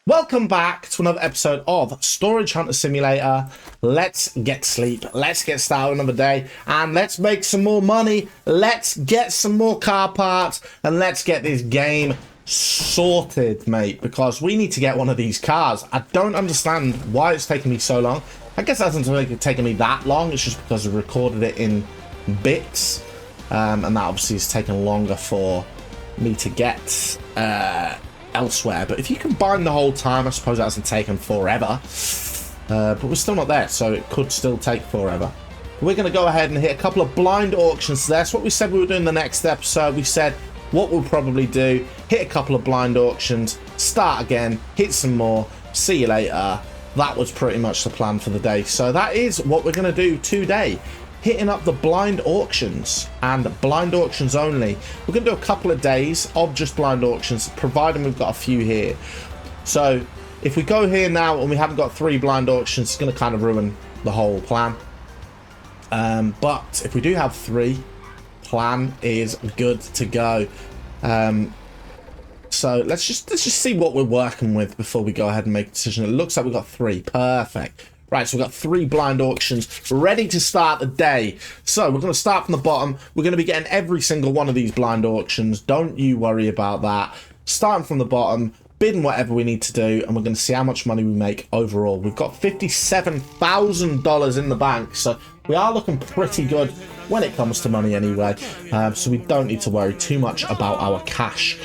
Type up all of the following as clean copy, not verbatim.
Welcome back to another episode of Storage Hunter Simulator. Let's get sleep. Let's get started another day. And let's make some more money. Let's get some more car parts. And let's get this game sorted, mate. Because we need to get one of these cars. I don't understand why it's taking me so long. I guess it hasn't really taken me that long. It's just because we recorded it in bits. And that obviously has taken longer for me to get elsewhere. But if you combine the whole time, I suppose that hasn't taken forever. But we're still not there, so it could still take forever. We're going to go ahead and hit a couple of blind auctions. That's what we said we were doing the next episode. We said what we'll probably do, hit a couple of blind auctions, start again, hit some more, see you later. That was pretty much the plan for the day. So that is what we're going to do today. Hitting up the blind auctions and blind auctions only. We're going to do a couple of days of just blind auctions, providing we've got a few here. So if we go here now and we haven't got 3 blind auctions, it's going to kind of ruin the whole plan. But if we do have 3, plan is good to go. So let's just see what we're working with before we go ahead and make a decision. It looks like we've got 3. Perfect. Right, so we've got 3 blind auctions ready to start the day. So we're going to start from the bottom. We're going to be getting every single one of these blind auctions. Don't you worry about that. Starting from the bottom, bidding whatever we need to do, and we're going to see how much money we make overall. We've got $57,000 in the bank, so we are looking pretty good when it comes to money anyway. So we don't need to worry too much about our cash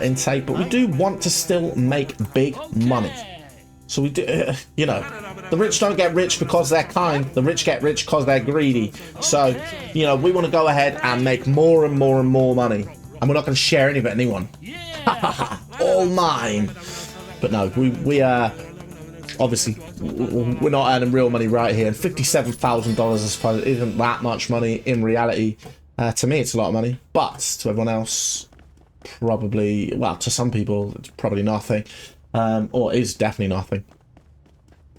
intake, but we do want to still make big money. So we do, you know, the rich don't get rich because they're kind. The rich get rich because they're greedy. So, you know, we want to go ahead and make more and more and more money. And we're not going to share any of it with anyone. All mine. But no, we obviously, we're not earning real money right here. And $57,000, I suppose, isn't that much money in reality. To me, it's a lot of money. But to everyone else, probably, well, to some people, it's probably nothing. Or is definitely nothing.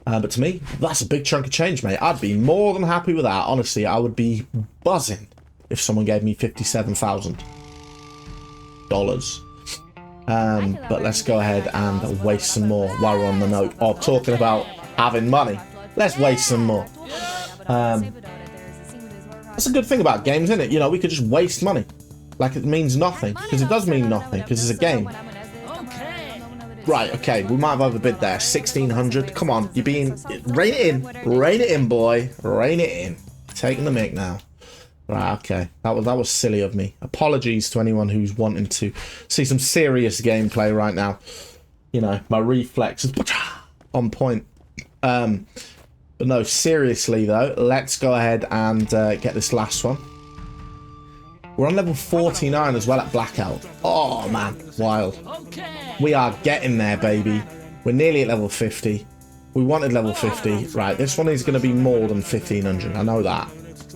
But to me, that's a big chunk of change, mate. I'd be more than happy with that. Honestly, I would be buzzing if someone gave me $57,000. But let's go ahead and waste some more while we're on the note of talking about having money. Let's waste some more. That's a good thing about games, isn't it? You know, we could just waste money. Like it means nothing. Because it does mean nothing. Because it's a game. Right, okay, we might have overbid there. 1,600. Come on, you're being... Rein it in. Rein it in, boy. Rein it in. Taking the mic now. Right, okay. That was silly of me. Apologies to anyone who's wanting to see some serious gameplay right now. You know, my reflexes on point. But no, seriously, though, let's go ahead and get this last one. We're on level 49 as well at Blackout. Oh, man. Wild. We are getting there, baby. We're nearly at level 50. We wanted level 50. Right, this one is going to be more than 1,500. I know that.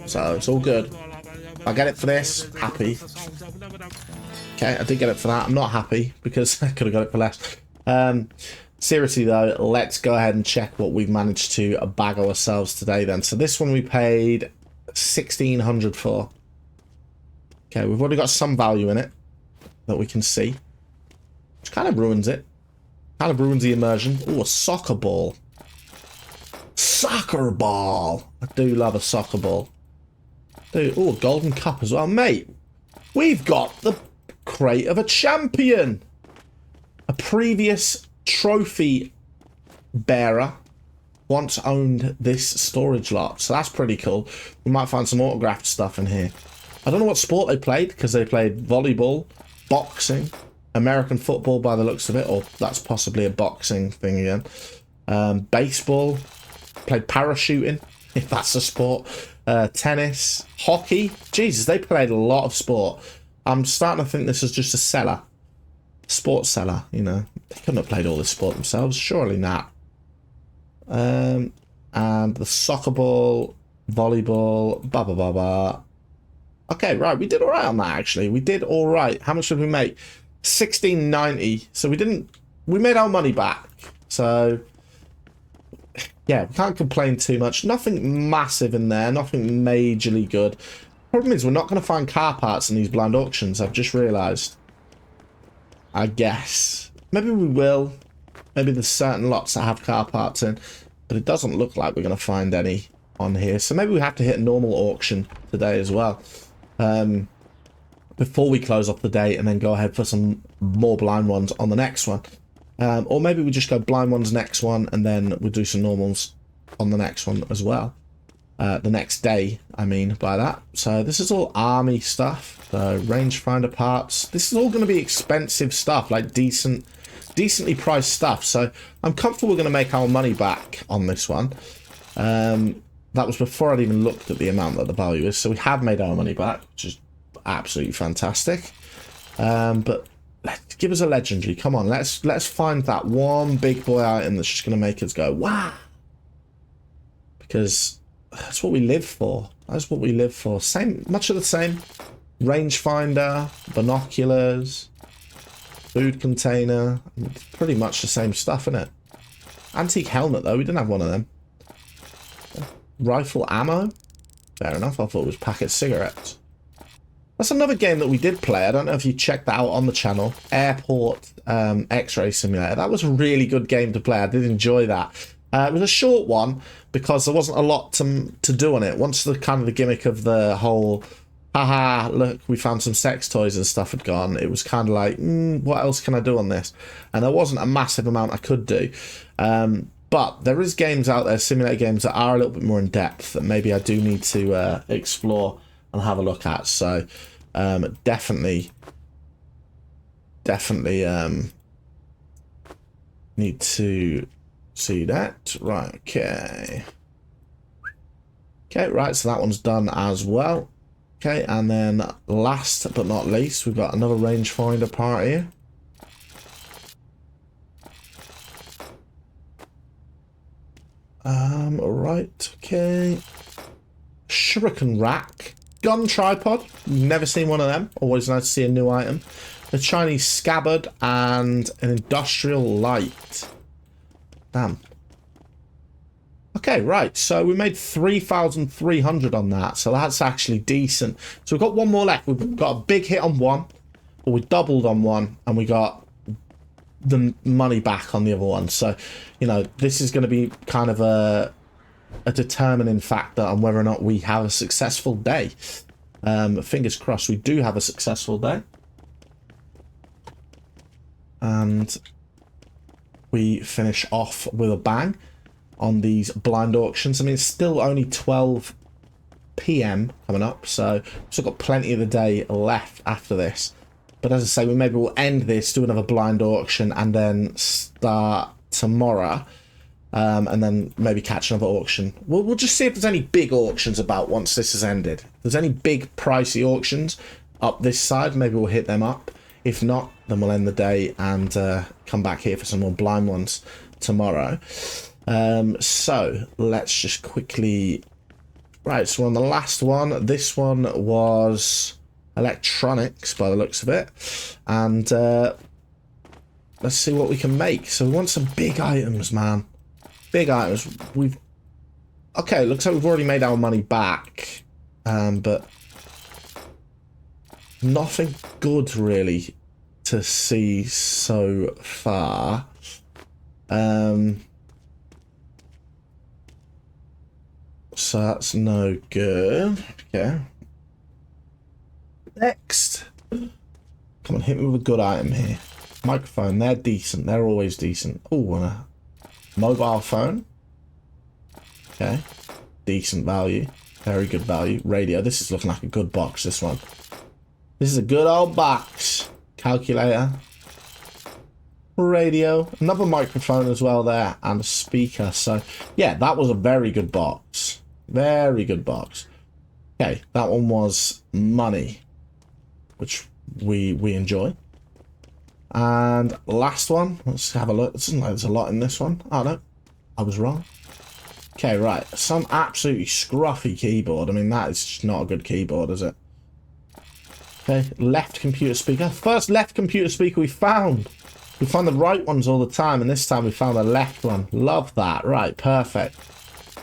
So, it's all good. If I get it for this, happy. Okay, I did get it for that. I'm not happy because I could have got it for less. Seriously, though, let's go ahead and check what we've managed to bag ourselves today, then. So, this one we paid 1,600 for. Okay, we've already got some value in it that we can see. Which kind of ruins it. Kind of ruins the immersion. Ooh, a soccer ball. Soccer ball. I do love a soccer ball. Dude, ooh, a golden cup as well. Mate, we've got the crate of a champion. A previous trophy bearer once owned this storage lot. So that's pretty cool. We might find some autographed stuff in here. I don't know what sport they played, because they played volleyball, boxing, American football by the looks of it, or that's possibly a boxing thing again. Baseball, played parachuting, if that's a sport. Tennis, hockey. Jesus, they played a lot of sport. I'm starting to think this is just a seller. Sports seller, you know. They couldn't have played all this sport themselves, surely not. And the soccer ball, volleyball, blah, blah, blah, blah. Okay, right, we did all right on that, actually. We did all right. How much did we make? 1,690. So we made our money back. So, yeah, we can't complain too much. Nothing massive in there. Nothing majorly good. Problem is, we're not going to find car parts in these blind auctions. I've just realised. I guess. Maybe we will. Maybe there's certain lots that have car parts in, but it doesn't look like we're going to find any on here. So maybe we have to hit normal auction today as well. Before we close off the day and then go ahead for some more blind ones on the next one. Or maybe we just go blind ones next one and then we'll do some normals on the next one as well. The next day, I mean, by that. So this is all army stuff. So rangefinder parts. This is all going to be expensive stuff, like decently priced stuff. So I'm comfortable we're going to make our money back on this one. That was before I'd even looked at the amount that the value is. So we have made our money back, which is absolutely fantastic. But let's give us a legendary. Come on, let's find that one big boy item that's just going to make us go wow. Because that's what we live for. That's what we live for. Same, much of the same. Rangefinder, binoculars, food container. It's pretty much the same stuff, isn't it? Antique helmet though. We didn't have one of them. Rifle ammo. Fair enough. I thought it was packet cigarettes. That's another game that we did play. I don't know if you checked that out on the channel. Airport X-Ray Simulator. That was a really good game to play. I did enjoy that. It was a short one because there wasn't a lot to do on it. Once the kind of the gimmick of the whole, haha, look, we found some sex toys and stuff had gone, it was kind of like, what else can I do on this? And there wasn't a massive amount I could do. But there is games out there, simulator games, that are a little bit more in depth that maybe I do need to explore and have a look at. So definitely need to see that. Right, okay. Okay, right, so that one's done as well. Okay, and then last but not least, we've got another rangefinder part here. Right, okay. Shuriken rack. Gun tripod. Never seen one of them. Always nice to see a new item. The Chinese scabbard and an industrial light. Damn. Okay, right. So we made 3,300 on that. So that's actually decent. So we've got one more left. We've got a big hit on one. But we doubled on one. And we got the money back on the other one. So, you know, this is going to be kind of a determining factor on whether or not we have a successful day. Fingers crossed we do have a successful day. And we finish off with a bang on these blind auctions. I mean, it's still only 12 PM coming up, so we've still got plenty of the day left after this. But as I say, maybe we'll end this, do another blind auction, and then start tomorrow. And then maybe catch another auction. We'll just see if there's any big auctions about once this has ended. If there's any big pricey auctions up this side, maybe we'll hit them up. If not, then we'll end the day and come back here for some more blind ones tomorrow. So let's just quickly... Right, so we're on the last one. This one was electronics by the looks of it. And let's see what we can make. So we want some big items, man. Big items. Okay, looks like we've already made our money back. But nothing good really to see so far. So that's no good. Okay. Next. Come on, hit me with a good item here. Microphone, they're decent. They're always decent. Oh, and a mobile phone. Okay. Decent value. Very good value. Radio. This is looking like a good box, this one. This is a good old box. Calculator. Radio. Another microphone as well there. And a speaker. So, yeah, that was a very good box. Very good box. Okay, that one was money, which we enjoy. And last one, let's have a look. It doesn't like there's a lot in this one. Oh no, I was wrong. Okay, right, some absolutely scruffy keyboard. I mean, that is just not a good keyboard, is it? Okay, left computer speaker. First left computer speaker we found. We find the right ones all the time, and this time we found the left one. Love that. Right, perfect.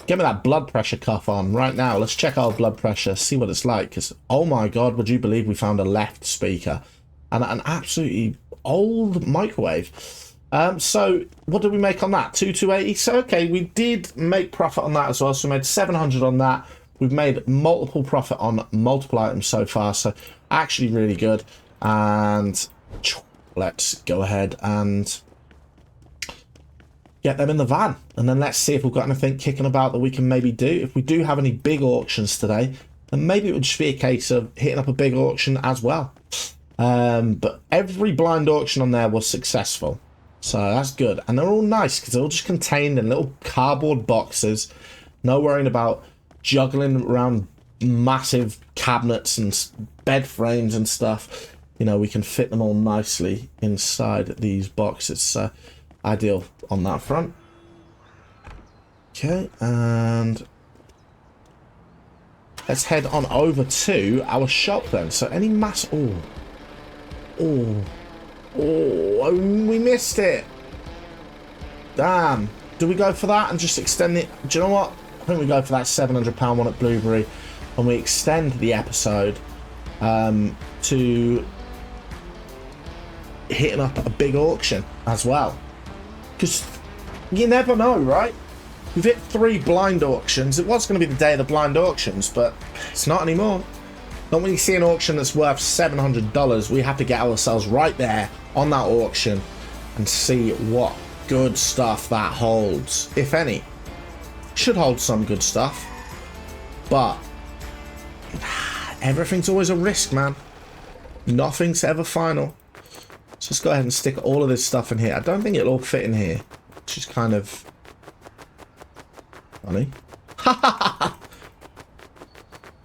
Get me that blood pressure cuff on right now. Let's check our blood pressure, see what it's like. Because, oh my god, would you believe we found a left speaker? And an absolutely old microwave. So what did we make on that? 280. So okay, we did make profit on that as well. So we made 700 on that. We've made multiple profit on multiple items so far. So actually really good. And let's go ahead and get them in the van. And then let's see if we've got anything kicking about that we can maybe do. If we do have any big auctions today, then maybe it would just be a case of hitting up a big auction as well. But every blind auction on there was successful. So that's good. And they're all nice because they're all just contained in little cardboard boxes. No worrying about juggling around massive cabinets and bed frames and stuff. You know, we can fit them all nicely inside these boxes. So ideal on that front. Okay, and let's head on over to our shop then. So any mass... Oh, we missed it. Damn. Do we go for that and just extend it? Do you know what? I think we go for that £700 one at Blueberry and we extend the episode to hitting up a big auction as well. Because you never know, right? We've hit 3 blind auctions. It was going to be the day of the blind auctions, but it's not anymore. Not when you see an auction that's worth $700, we have to get ourselves right there on that auction and see what good stuff that holds, if any. Should hold some good stuff, but everything's always a risk, man. Nothing's ever final. So let's go ahead and stick all of this stuff in here. I don't think it'll all fit in here, which is kind of funny.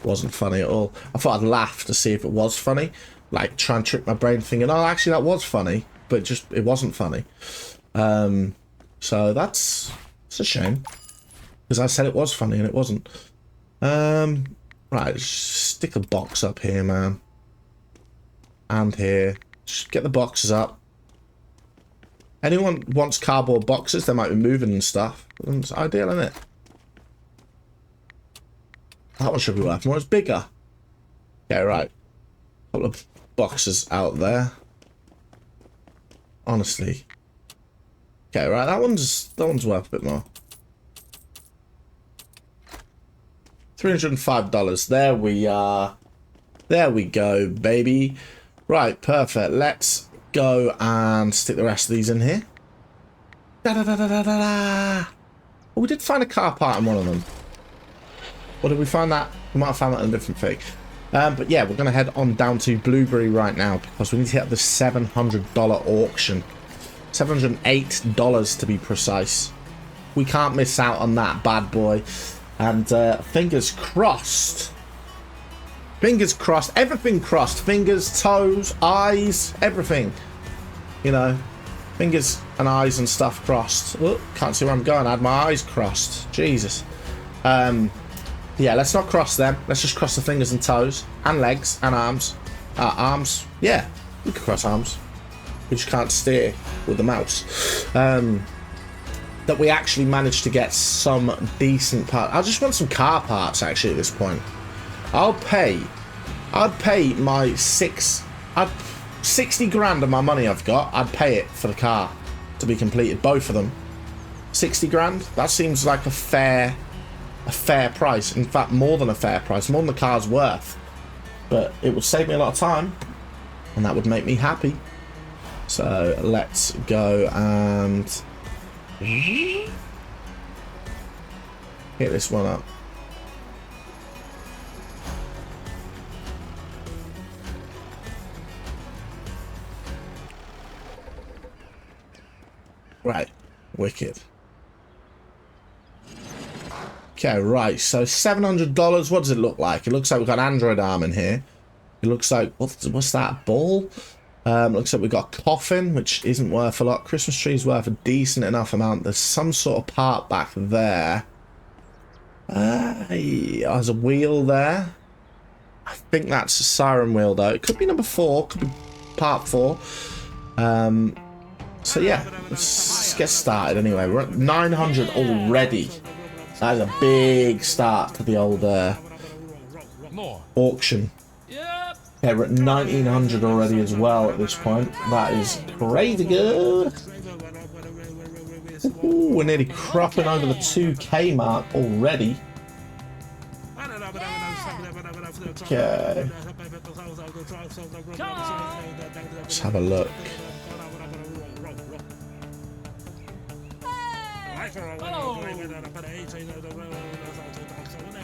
Wasn't funny at all. I thought I'd laugh to see if it was funny, like try and trick my brain thinking, oh, actually that was funny, but it wasn't funny. So that's a shame because I said it was funny and it wasn't. Right, stick a box up here, man, and here. Just get the boxes up. Anyone wants cardboard boxes? They might be moving and stuff. It's ideal, isn't it? That one should be worth more. It's bigger. Okay, right. Couple of boxes out there. Honestly. Okay, right. That one's worth a bit more. $305. There we are. There we go, baby. Right, perfect. Let's go and stick the rest of these in here. Da da da da da da. Oh, we did find a car part in one of them. Or did we find that? We might have found that in a different thing. But yeah, we're going to head on down to Blueberry right now because we need to hit up the $700 auction. $708 to be precise. We can't miss out on that bad boy. And fingers crossed. Fingers crossed. Everything crossed. Fingers, toes, eyes, everything. You know, fingers and eyes and stuff crossed. Oh, can't see where I'm going. I had my eyes crossed. Jesus. Yeah, let's not cross them. Let's just cross the fingers and toes and legs and arms. Arms. Yeah, we can cross arms. We just can't steer with the mouse. That we actually managed to get some decent parts. I just want some car parts actually at this point. I'd pay my 60 grand of my money I've got. I'd pay it for the car to be completed, both of them. 60 grand. That seems like a fair price. In fact, more than a fair price, more than the car's worth. But it would save me a lot of time, and that would make me happy. So let's go and hit this one up. Right, wicked. Okay, right, so $700, what does it look like? It looks like we've got an Android arm in here. It looks like, what's that, ball? Looks like we've got a coffin, which isn't worth a lot. Christmas tree's worth a decent enough amount. There's some sort of part back there. There's a wheel there. I think that's a siren wheel, though. It could be number 4, could be part 4. So yeah, let's get started anyway. We're at 900 already. That is a big start to the old auction. Okay, we're at 1900 already as well at this point. That is crazy good. Ooh, we're nearly cropping over the 2K mark already. Okay. Let's have a look.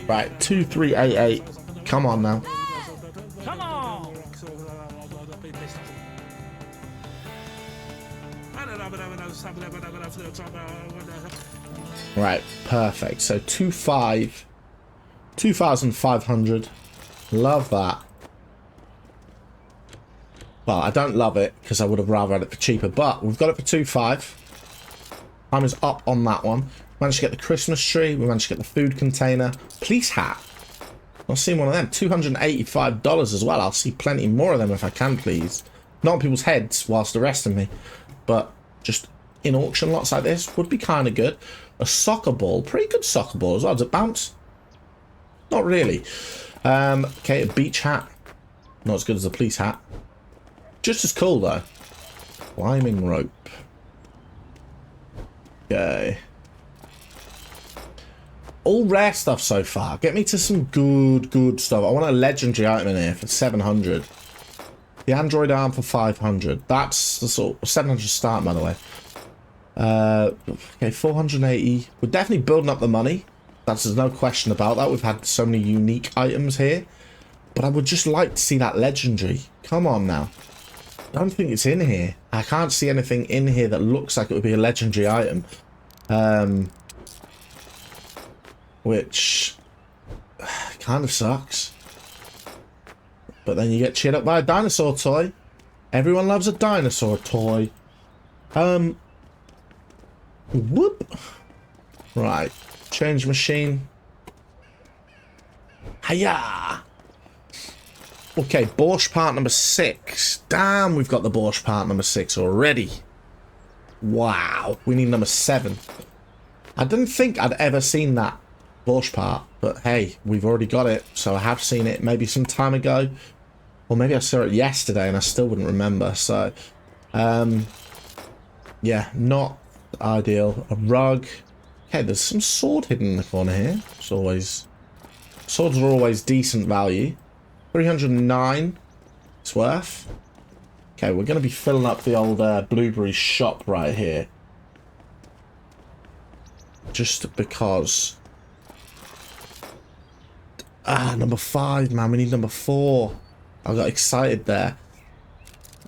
Right, 2388. Come on now. Come on. Right, perfect. So 2,500. Love that. Well, I don't love it because I would have rather had it for cheaper, but we've got it for 2,500. Time is up on that one. Managed to get the Christmas tree. We managed to get the food container. Police hat. Not seen one of them. $285 as well. I'll see plenty more of them if I can, please. Not on people's heads whilst arresting me, but just in auction lots like this would be kind of good. A soccer ball. Pretty good soccer ball as well. Does it bounce? Not really. Okay, a beach hat. Not as good as a police hat. Just as cool, though. Climbing rope. Okay. All rare stuff so far. Get me to some good stuff. I want a legendary item in here for 700. The android arm for 500. That's the sort of 700 start, by the way. Okay, 480. We're definitely building up the money. There's no question about that. We've had so many unique items here. But I would just like to see that legendary. Come on now. I don't think it's in here. I can't see anything in here that looks like it would be a legendary item. Which kind of sucks. But then you get cheered up by a dinosaur toy. Everyone loves a dinosaur toy. Whoop. Right. Change machine. Hiya! Okay, Borscht part number 6. Damn, we've got the Borscht part number 6 already. Wow. We need number 7. I didn't think I'd ever seen that Borscht part, but hey, we've already got it. So I have seen it maybe some time ago. Or maybe I saw it yesterday and I still wouldn't remember. So, yeah, not ideal. A rug. Okay, there's some sword hidden in the corner here. It's always... Swords are always decent value. 309. It's worth. Okay, we're going to be filling up the old blueberry shop right here. Just because... Ah, number 5, man. We need number 4. I got excited there.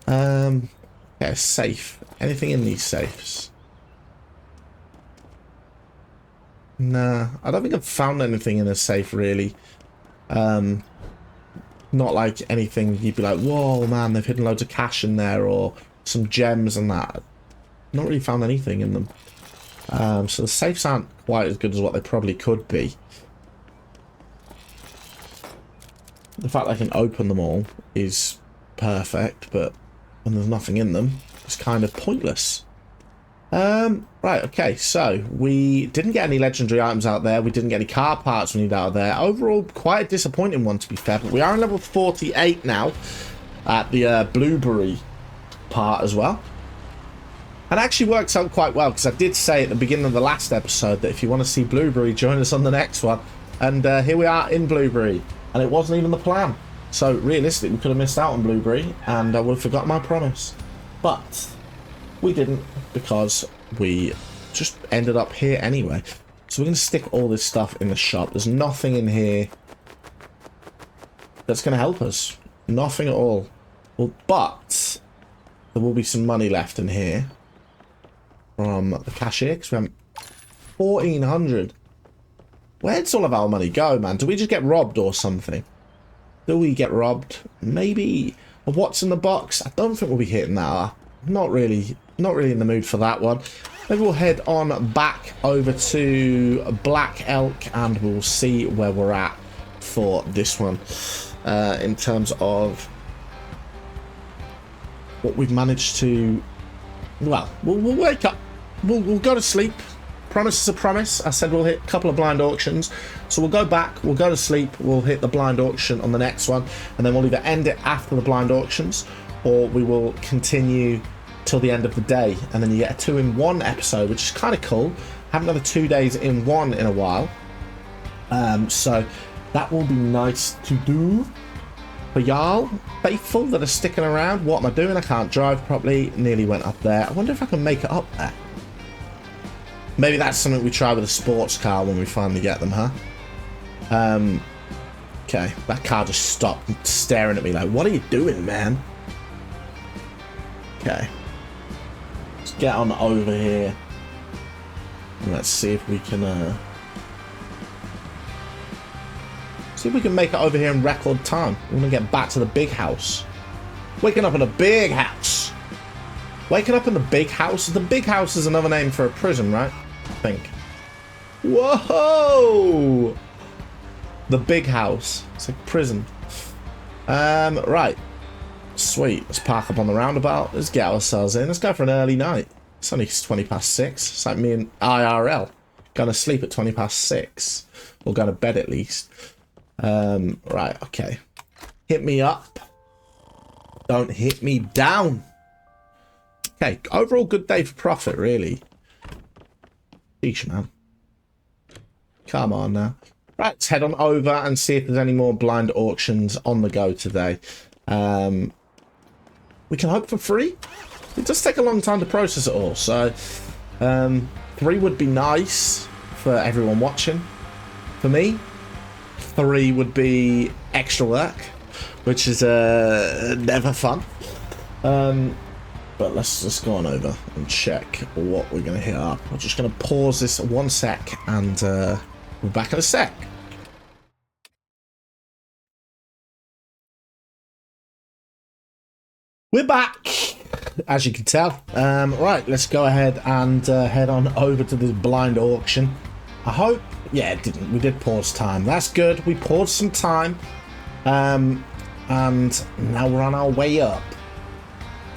Yeah, safe. Anything in these safes? Nah, I don't think I've found anything in a safe, really. Not like anything you'd be like, whoa, man, they've hidden loads of cash in there, or some gems and that. Not really found anything in them. So the safes aren't quite as good as what they probably could be. The fact I can open them all is perfect, but when there's nothing in them, it's kind of pointless. Right, okay, so we didn't get any legendary items out there. We didn't get any car parts we need out of there. Overall, quite a disappointing one, to be fair, but we are on level 48 now at the blueberry part as well. And actually works out quite well, because I did say at the beginning of the last episode that if you want to see blueberry, join us on the next one. And here we are in blueberry, and it wasn't even the plan. So realistically, we could have missed out on blueberry, and I would have forgotten my promise. But we didn't, because we just ended up here anyway. So we're going to stick all this stuff in the shop. There's nothing in here that's going to help us. Nothing at all. Well, but there will be some money left in here from the cashier, because we have 1,400. Where does all of our money go, man? Do we just get robbed or something? Do we get robbed? Maybe. What's in the box? I don't think we'll be hitting that. Not really in the mood for that one. Maybe we'll head on back over to Black Elk and we'll see where we're at for this one. In terms of what we've managed to... Well, we'll wake up. We'll go to sleep. Promise is a promise. I said we'll hit a couple of blind auctions. So we'll go back, we'll go to sleep, we'll hit the blind auction on the next one, and then we'll either end it after the blind auctions, or we will continue till the end of the day, and then you get a 2-in-1 episode, which is kind of cool. Haven't done a 2 days in one in a while, so that will be nice to do. For y'all faithful that are sticking around, what am I doing? I can't drive properly. Nearly went up there. I wonder if I can make it up there. Maybe that's something we try with a sports car when we finally get them, huh? Okay, that car just stopped staring at me like, what are you doing, man? Okay. Let's get on over here. And let's see if we can, see if we can make it over here in record time. We're gonna get back to the big house. Waking up in a big house. Waking up in the big house? The big house is another name for a prison, right? I think. Whoa! The big house. It's like prison. Right. Sweet. Let's park up on the roundabout. Let's get ourselves in. Let's go for an early night. It's only 6:20. It's like me and IRL. Going to sleep at 6:20. Or go to bed at least. Right. Okay. Hit me up. Don't hit me down. Okay. Overall good day for profit, really. Sheesh, man. Come on now. Right, let's head on over and see if there's any more blind auctions on the go today. We can hope for 3. It does take a long time to process it all, so 3 would be nice for everyone watching. For me, 3 would be extra work, which is never fun. But let's just go on over and check what we're going to hit up. I'm just going to pause this 1 sec and we're back in a sec. We're back, as you can tell. Right, let's go ahead and head on over to this blind auction. I hope, yeah, we did pause time. That's good. We paused some time. And now we're on our way up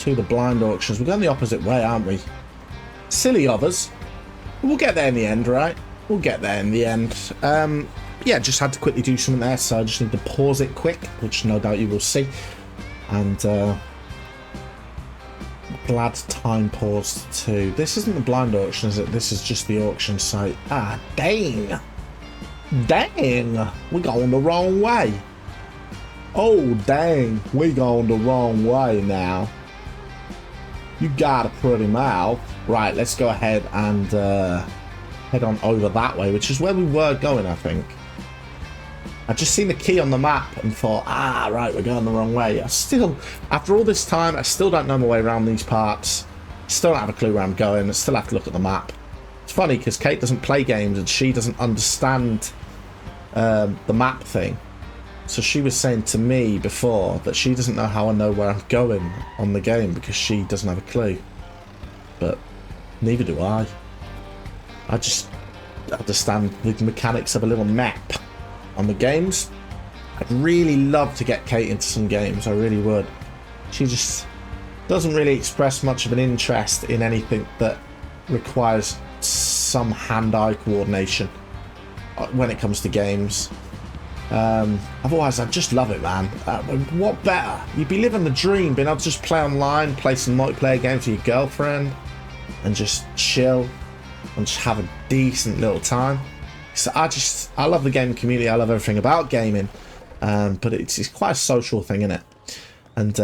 to the blind auctions. We're going the opposite way, aren't we? Silly of us. We'll get there in the end, right? We'll get there in the end. Yeah, just had to quickly do something there, so I just need to pause it quick, which no doubt you will see. And glad time paused too. This isn't the blind auction, is it? This is just the auction site. Ah, dang. Dang. We're going the wrong way. Oh, dang. We're going the wrong way now. You got a pretty mouth. Right, let's go ahead and head on over that way, which is where we were going, I think. I just seen the key on the map and thought, ah, right, we're going the wrong way. I still, after all this time, I still don't know my way around these parts. Still don't have a clue where I'm going. I still have to look at the map. It's funny because Kate doesn't play games and she doesn't understand the map thing. So she was saying to me before that she doesn't know how I know where I'm going on the game because she doesn't have a clue. But neither do I. I just understand the mechanics of a little map on the games. I'd really love to get Kate into some games. I really would. She just doesn't really express much of an interest in anything that requires some hand-eye coordination when it comes to games. Otherwise, I just love it, man. What better? You'd be living the dream, being able to just play online, play some multiplayer games with your girlfriend, and just chill and just have a decent little time. So I love the gaming community. I love everything about gaming, but it's quite a social thing, isn't it? And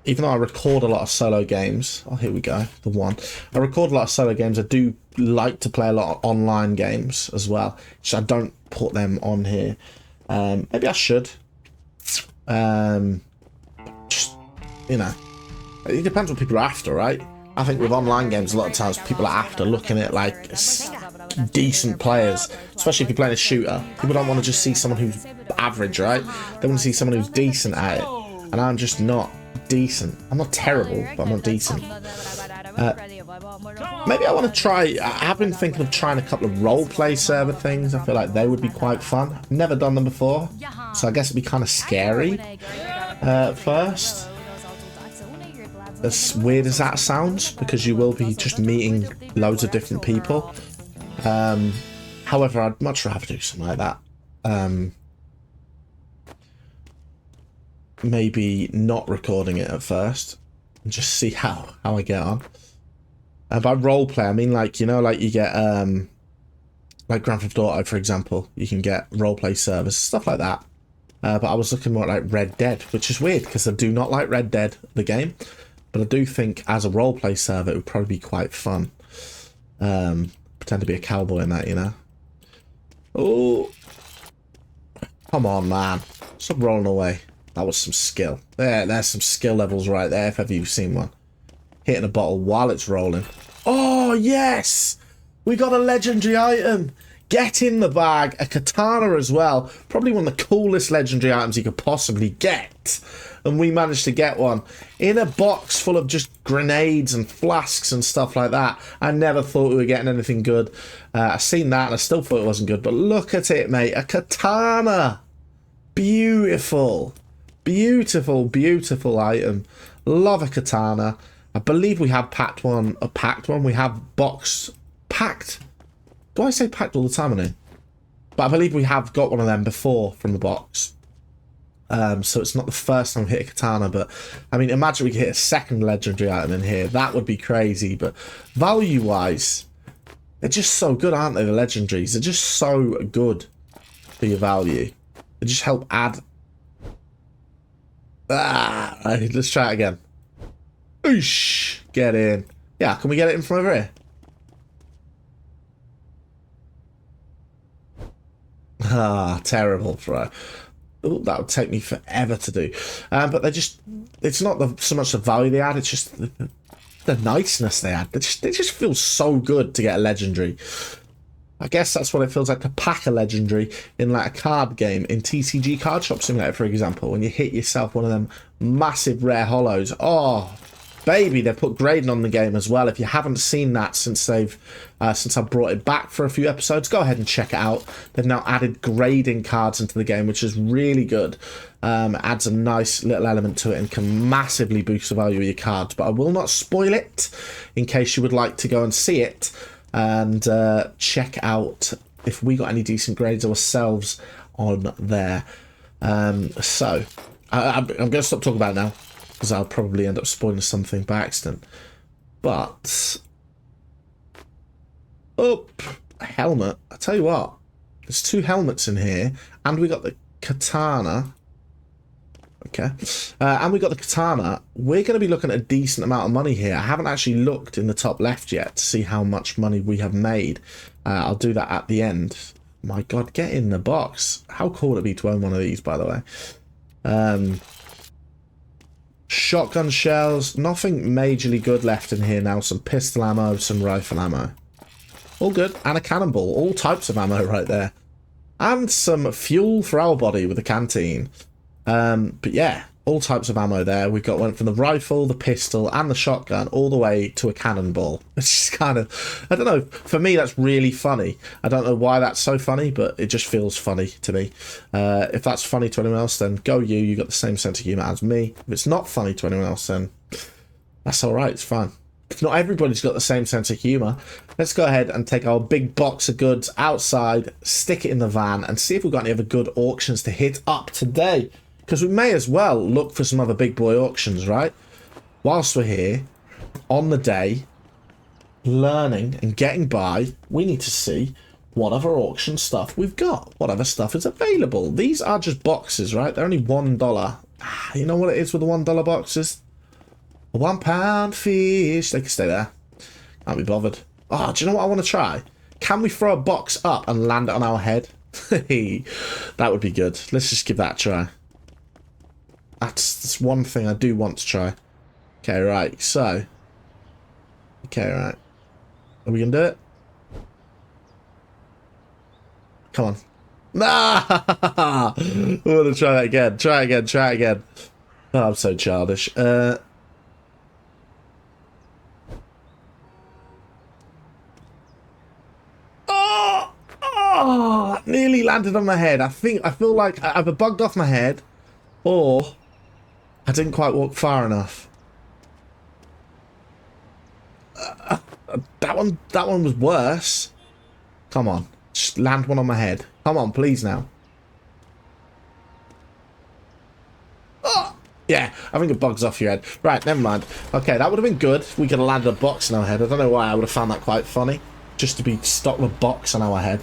even though I record a lot of solo games, oh, here we go, the one. I record a lot of solo games. I do like to play a lot of online games as well, so I don't put them on here. Maybe I should. Just, you know, it depends what people are after, right? I think with online games, a lot of times people are after looking at like decent players, especially if you're playing a shooter. People don't want to just see someone who's average, right? They want to see someone who's decent at it, and I'm just not decent. I'm not terrible, but I'm not decent. Maybe I want to try. I have been thinking of trying a couple of roleplay server things. I feel like they would be quite fun. I've never done them before, so I guess it'd be kind of scary at first. As weird as that sounds, because you will be just meeting loads of different people. However, I'd much rather do something like that. Maybe not recording it at first, and just see how I get on. And by role play, I mean like, you know, like you get like Grand Theft Auto, for example, you can get role play servers, stuff like that. But I was looking more at like Red Dead, which is weird because I do not like Red Dead, the game. But I do think as a role play server, it would probably be quite fun. Pretend to be a cowboy in that, you know. Oh, come on, man! Stop rolling away. That was some skill. There's some skill levels right there. If ever you've seen one, hitting a bottle while it's rolling. Oh yes, we got a legendary item. Get in the bag, a katana as well. Probably one of the coolest legendary items you could possibly get. And we managed to get one in a box full of just grenades and flasks and stuff like that. I never thought we were getting anything good. I seen that and I still thought it wasn't good. But look at it, mate. A katana. Beautiful. Beautiful, beautiful item. Love a katana. I believe we have packed one. We have box packed. Do I say packed all the time, I know? But I believe we have got one of them before from the box. So it's not the first time we hit a katana, but I mean, imagine we could hit a second legendary item in here. That would be crazy, but value-wise, they're just so good, aren't they, the legendaries? They're just so good for your value. They just help add... Right, let's try it again. Oosh! Get in. Yeah, can we get it in from over here? Terrible throw. Ooh, that would take me forever to do. But they're just, it's not so much the value they add, it's just the niceness they add. They just feel so good to get a legendary. I guess that's what it feels like to pack a legendary in like a card game, in TCG Card Shop Simulator, for example, when you hit yourself one of them massive rare hollows. Oh, baby, they've put grading on the game as well. If you haven't seen that since I've brought it back for a few episodes, go ahead and check it out. They've now added grading cards into the game, which is really good. Adds a nice little element to it and can massively boost the value of your cards. But I will not spoil it in case you would like to go and see it and check out if we got any decent grades ourselves on there. So I'm going to stop talking about it now, because I'll probably end up spoiling something by accident. But a helmet. I tell you what, there's 2 helmets in here, and we got the katana. Okay, and we got the katana. We're going to be looking at a decent amount of money here. I haven't actually looked in the top left yet to see how much money we have made. I'll do that at the end. My God, get in the box. How cool would it be to own one of these, by the way? Shotgun shells, nothing majorly good left in here now. Some pistol ammo, some rifle ammo. All good. And a cannonball. All types of ammo right there. And some fuel for our body with a canteen. But yeah, all types of ammo there. We've got one from the rifle, the pistol, and the shotgun, all the way to a cannonball. It's just kind of, I don't know, for me that's really funny. I don't know why that's so funny, but it just feels funny to me. If that's funny to anyone else, then go you. You got the same sense of humour as me. If it's not funny to anyone else, then that's alright, it's fine. Not everybody's got the same sense of humour. Let's go ahead and take our big box of goods outside, stick it in the van, and see if we've got any other good auctions to hit up today. Because we may as well look for some other big boy auctions, right? Whilst we're here, on the day, learning and getting by, we need to see what other auction stuff we've got. What other stuff is available. These are just boxes, right? They're only $1. You know what it is with the $1 boxes? A £1 fish. They can stay there. Can't be bothered. Oh, do you know what I want to try? Can we throw a box up and land it on our head? That would be good. Let's just give that a try. That's one thing I do want to try. Okay, right, so. Okay, right. Are we going to do it? Come on. Nah! We want to try that again. Try again, try again. Oh, I'm so childish. Oh, nearly landed on my head. I feel like I either bugged off my head or I didn't quite walk far enough. That one was worse. Come on, just land one on my head. Come on, please now. Oh, Yeah, I think it bugs off your head. Right, never mind. Okay, that would have been good. We could have landed a box on our head. I don't know why I would have found that quite funny. Just to be stuck with a box on our head.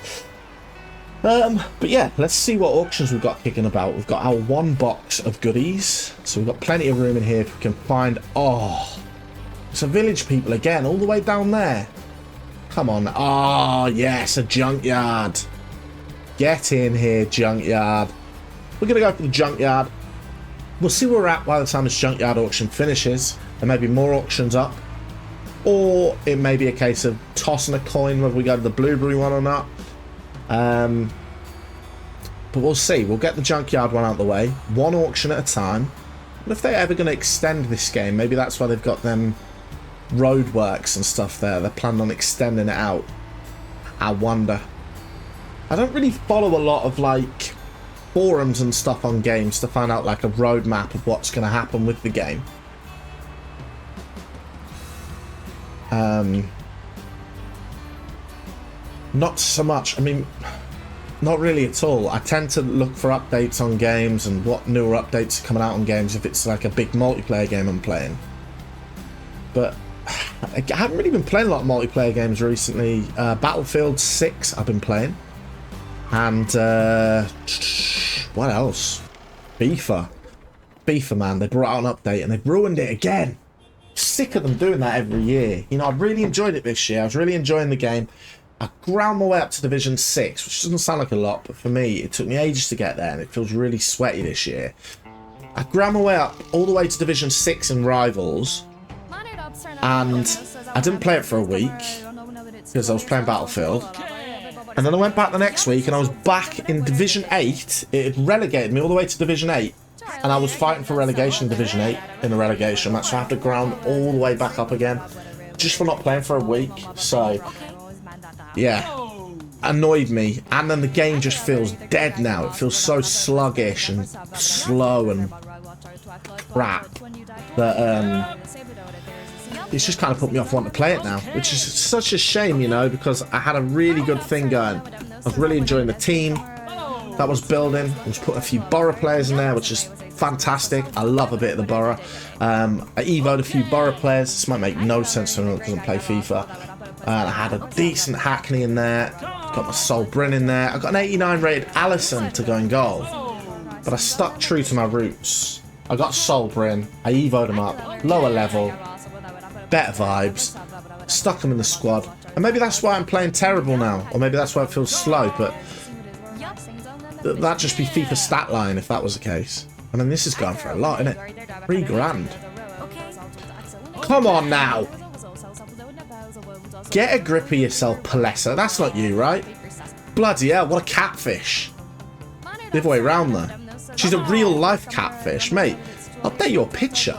But yeah, let's see what auctions we've got kicking about. We've got our 1 box of goodies. So we've got plenty of room in here if we can find... Oh, it's a village people again, all the way down there. Come on. Oh, yes, a junkyard. Get in here, junkyard. We're going to go for the junkyard. We'll see where we're at by the time this junkyard auction finishes. There may be more auctions up. Or it may be a case of tossing a coin whether we go to the blueberry one or not. But we'll see. We'll get the junkyard one out of the way. 1 auction at a time. What if they're ever going to extend this game? Maybe that's why they've got them roadworks and stuff there. They're planning on extending it out. I wonder. I don't really follow a lot of, like, forums and stuff on games to find out, like, a roadmap of what's going to happen with the game. Not so much. I mean, not really at all. I tend to look for updates on games and what newer updates are coming out on games if it's like a big multiplayer game I'm playing. But I haven't really been playing a lot of multiplayer games recently. Battlefield 6 I've been playing. And what else? FIFA, man. They brought out an update and they've ruined it again. Sick of them doing that every year. You know, I really enjoyed it this year. I was really enjoying the game. I ground my way up to Division 6, which doesn't sound like a lot, but for me, it took me ages to get there, and it feels really sweaty this year. I ground my way up all the way to Division 6 in Rivals, and I didn't play it for a week, because I was playing Battlefield. And then I went back the next week, and I was back in Division 8. It had relegated me all the way to Division 8. And I was fighting for relegation in Division 8 in the relegation match, so I have to ground all the way back up again. Just for not playing for a week. So, yeah. Annoyed me. And then the game just feels dead now. It feels so sluggish and slow and crap that it's just kind of put me off wanting to play it now. Which is such a shame, you know, because I had a really good thing going. I was really enjoying the team that was building. I was putting a few borough players in there, which is fantastic. I love a bit of the borough. I evoed a few borough players. This might make no sense to anyone that doesn't play FIFA. I had a decent Hackney in there. Got my Sol Bryn in there. I got an 89 rated Allison to go in goal. But I stuck true to my roots. I got Sol Bryn. I evoed him up. Lower level. Better vibes. Stuck him in the squad. And maybe that's why I'm playing terrible now. Or maybe that's why it feels slow. But that'd just be FIFA stat line if that was the case. I mean, this is going for a lot, isn't it? 3 grand. Come on now. Get a grip of yourself, Palessa. That's not you, right? Bloody hell, what a catfish. The other way around there. She's a real life catfish, mate. Update your picture.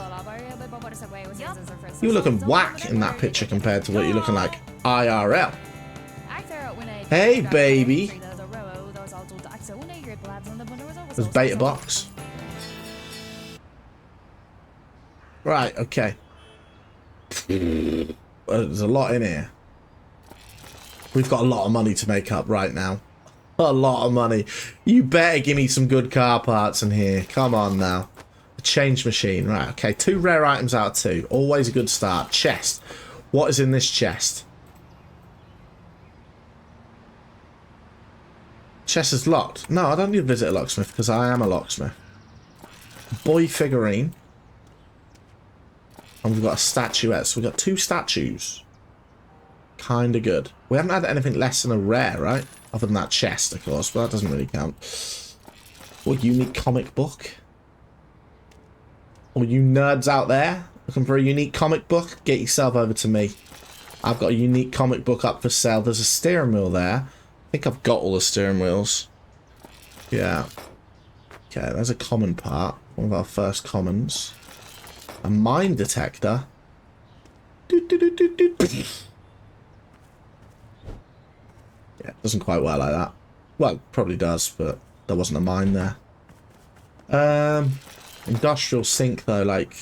You're looking whack in that picture compared to what you're looking like IRL. Hey, baby. There's beta box. Right, okay. There's a lot in here. We've got a lot of money to make up right now. A lot of money. You better give me some good car parts in here. Come on now. A change machine. Right, okay. 2 rare items out of 2. Always a good start. Chest. What is in this chest? Chest is locked. No, I don't need to visit a locksmith because I am a locksmith. Boy figurine. And we've got a statuette. So we've got 2 statues. Kinda good. We haven't had anything less than a rare, right? Other than that chest, of course, but that doesn't really count. What unique comic book? All you nerds out there looking for a unique comic book? Get yourself over to me. I've got a unique comic book up for sale. There's a steering wheel there. I think I've got all the steering wheels. Yeah. Okay, there's a common part. One of our first commons. A mine detector. Yeah, it doesn't quite work like that. Well, it probably does, but there wasn't a mine there. Industrial sink, though, like...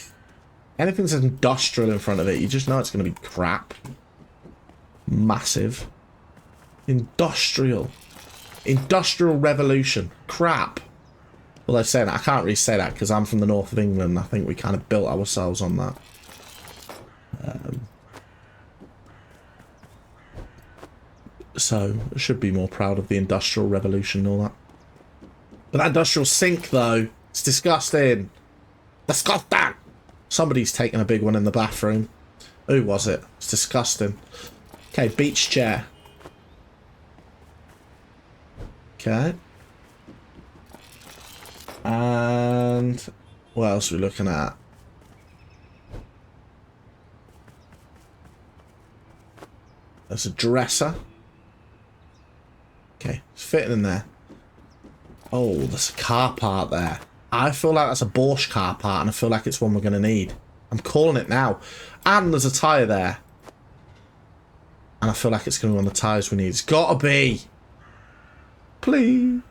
anything that's industrial in front of it, you just know it's going to be crap. Massive. Industrial. Industrial revolution. Crap. Although saying that, I can't really say that because I'm from the north of England. I think we kind of built ourselves on that. So, I should be more proud of the Industrial Revolution and all that. But that industrial sink, though, it's disgusting. Disgusting! Somebody's taking a big one in the bathroom. Who was it? It's disgusting. Okay, beach chair. Okay. And what else are we looking at? There's a dresser. Okay, it's fitting in there. Oh, there's a car part there. I feel like that's a Borscht car part, and I feel like it's one we're going to need. I'm calling it now. And there's a tyre there. And I feel like it's going to be one of the tyres we need. It's got to be. Please.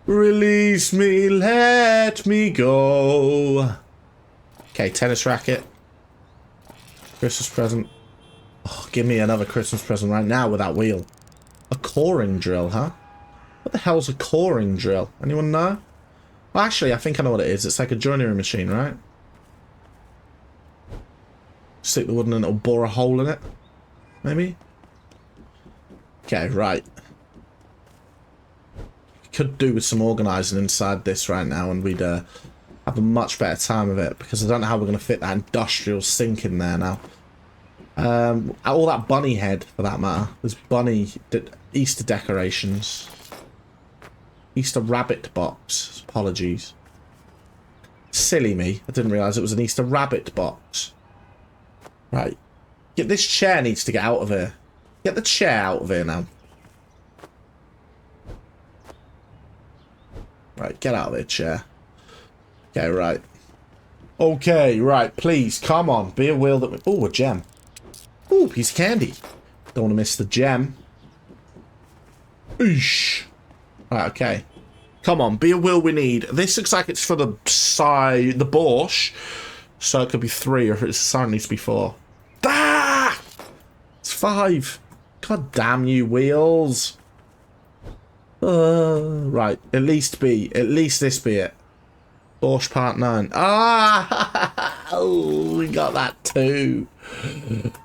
Release me, let me go. Okay, tennis racket. Christmas present. Oh, give me another Christmas present right now with that wheel. A coring drill, huh? What the hell's a coring drill? Anyone know? Well, actually, I think I know what it is. It's like a joinery machine, right? Stick the wood in and it'll bore a hole in it. Maybe? Okay, right. Could do with some organising inside this right now, and we'd have a much better time of it, because I don't know how we're going to fit that industrial sink in there now. All that bunny head, for that matter. There's bunny Easter decorations. Easter rabbit box. Apologies. Silly me. I didn't realise it was an Easter rabbit box. Right. This chair needs to get out of here. Get the chair out of here now. Right, get out of here, chair. Okay, right. Okay, right, please, come on. Be a wheel that... Oh, a gem. Ooh, piece of candy. Don't want to miss the gem. Oosh. Right, okay. Come on, be a wheel we need. This looks like it's for the side, the Borscht. So it could be 3, or if it's side, it needs to be 4. Ah! It's 5. God damn you, wheels. Right, at least this be it. Borscht Part 9. Ah! Oh, we got that too.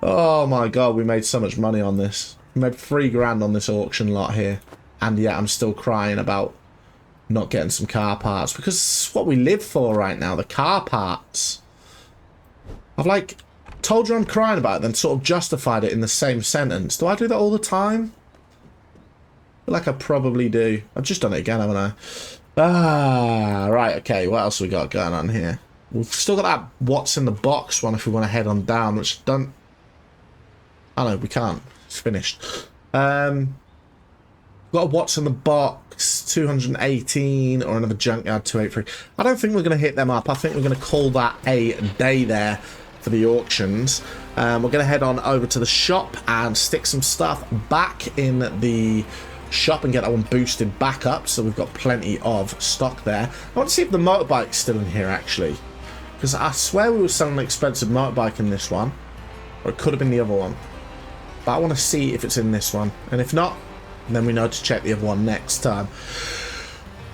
Oh my god, we made so much money on this. We made $3 on this auction lot here. And yet I'm still crying about not getting some car parts. Because it's what we live for right now, the car parts. I've like told you I'm crying about it, then sort of justified it in the same sentence. Do I do that all the time? I feel like I probably do. I've just done it again, haven't I? Ah, right, okay. What else we got going on here? We've still got that what's in the box one if we want to head on down, which don't... Oh no, we can't. It's finished. Got a what's in the box 218 or another junkyard 283. I don't think we're going to hit them up. I think we're going to call that a day there for the auctions. We're going to head on over to the shop and stick some stuff back in the shop and get that one boosted back up, so we've got plenty of stock there. I want to see if the motorbike's still in here actually, because I swear we were selling an expensive motorbike in this one, or it could have been the other one, but I want to see if it's in this one, and if not, then we know to check the other one next time.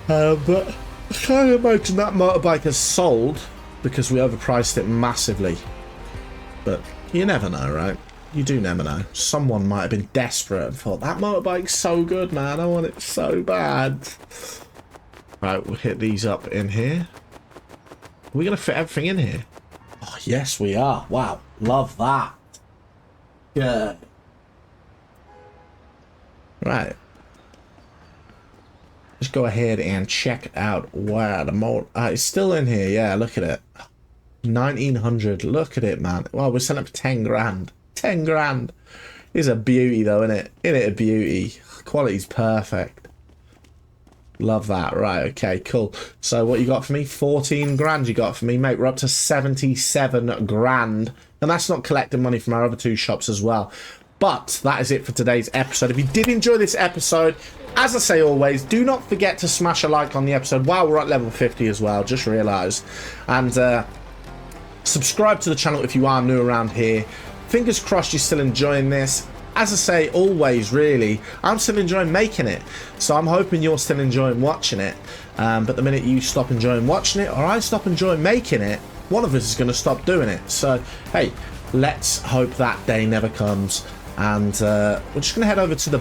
But I can't imagine that motorbike has sold because we overpriced it massively, but you never know, right? You do never know. Someone might have been desperate and thought, that motorbike's so good, man. I want it so bad. Right, we'll hit these up in here. Are we going to fit everything in here? Oh, yes, we are. Wow. Love that. Good. Right. Let's go ahead and check out where the motor... it's still in here. Yeah, look at it. 1900. Look at it, man. Well, we're selling it for 10 grand. 10 grand. It's a beauty though, isn't it? Isn't it a beauty? Quality's perfect. Love that. Right, okay, cool. So what you got for me? 14 grand you got for me, mate. We're up to 77 grand. And that's not collecting money from our other 2 shops as well. But that is it for today's episode. If you did enjoy this episode, as I say always, do not forget to smash a like on the episode while we're at level 50 as well. Just realised. And subscribe to the channel if you are new around here. Fingers crossed you're still enjoying this. as I say, always, really, I'm still enjoying making it. So I'm hoping you're still enjoying watching it. But the minute you stop enjoying watching it, or I stop enjoying making it, one of us is going to stop doing it. So, hey, let's hope that day never comes. And we're just going to head over to the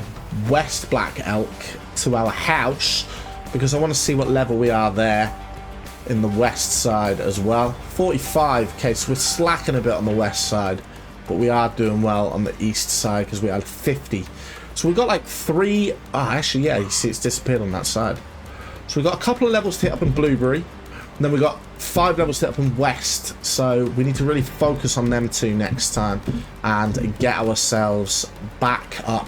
West Black Elk, to our house, because I want to see what level we are there in the west side as well. 45k, so we're slacking a bit on the west side, but we are doing well on the east side because we had 50. So we've got like 3... actually, yeah, you see it's disappeared on that side. So we've got a couple of levels to hit up in Blueberry, and then we've got 5 levels to hit up in West, so we need to really focus on them 2 next time and get ourselves back up,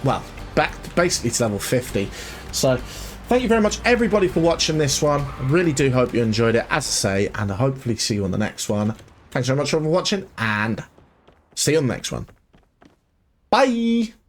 well, back basically to level 50. So thank you very much, everybody, for watching this one. I really do hope you enjoyed it, as I say, and I hopefully see you on the next one. Thanks very much for watching, and see you on the next one. Bye!